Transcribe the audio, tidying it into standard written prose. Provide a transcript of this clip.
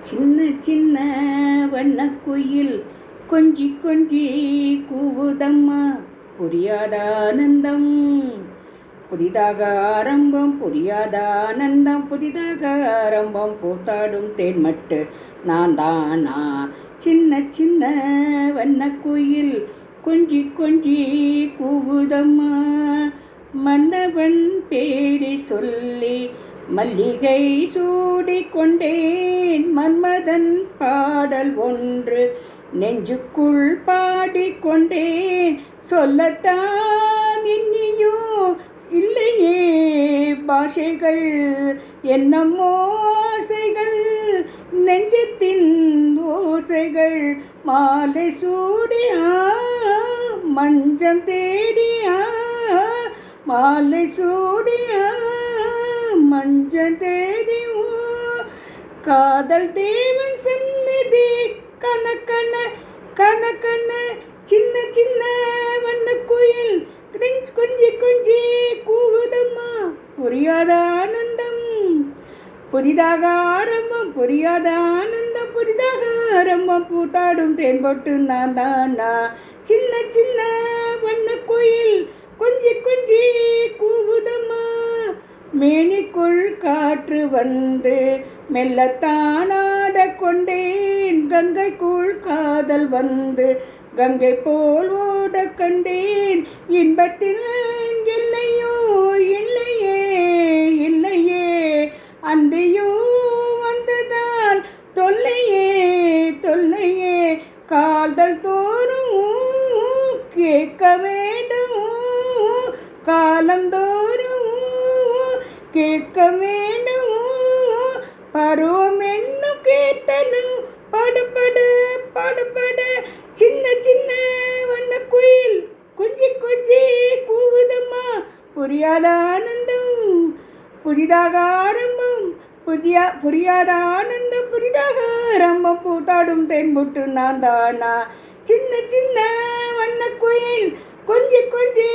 சின்ன சின்ன வண்ணக்குயில் கொஞ்சி கொஞ்சி கூவுதம்மா புரியாத ஆனந்தம். புதிதாக ஆரம்பம் புரியாத ஆனந்தம், புதிதாக ஆரம்பம் பூத்தாடும் தேன்மட்டு நான் தானா. சின்ன சின்ன வண்ணக்குயில் கொஞ்சி கொஞ்சி கூவுதம்மா. மன்னவன் பேரை சொல்லி மல்லிகை சூடிக்கொண்டேன், மன்மதன் பாடல் ஒன்று நெஞ்சுக்குள் பாடிக்கொண்டேன். சொல்லத்தான் இன்னியும் இல்லையே பாஷைகள், என்னமோ ஆசைகள் நெஞ்சத்தின் ஓசைகள். மாலை சூடியா மஞ்சம் தேடியா, மாலை சூடியா மஞ்சள் தேடியோ. காதல் தேவன் சந்நிதி கணக்கன கணக்கன சின்ன சின்ன வண்ணக்குயில் கொஞ்சி கொஞ்சி கூவுதம்மா புரியாத ஆனந்தம். புதிதாக ஆரம்பம் புரியாத ஆனந்தம், புதிதாக ஆரம்பம் பூத்தாடும் தேன்பொட்டு நான் தானா. சின்ன சின்ன வண்ணக்குயில் கொஞ்சி கொஞ்சி கூவுதம்மா. மேனிக்குள் காற்று வந்து மெல்லத்தானாட கொண்டேன், கங்கைக்குள் காதல் வந்து கங்கை போல் ஓட கண்டேன். இன்பத்தில் இல்லையோ இல்லையே இல்லையே, அந்தையோ வந்ததால் தொல்லையே தொல்லையே. காதல் தோறும் கேட்க வேண்டும், காலம் தோறும் கேட்க வேண்டும். பருவம் என்னும் கீர்த்தனும் பாடப்பட பாடப்பட. சின்ன சின்ன வண்ணக்குயில் கொஞ்சி கொஞ்சி கூவுதம்மா புரியாத ஆனந்தம். புதிதாக ஆரம்பம் புரியாத ஆனந்தம், புதிதாக ஆரம்பம் பூத்தாடும் தென்புட்டு நான் தானா. சின்ன சின்ன வண்ணக்குயில் கொஞ்சி கொஞ்சி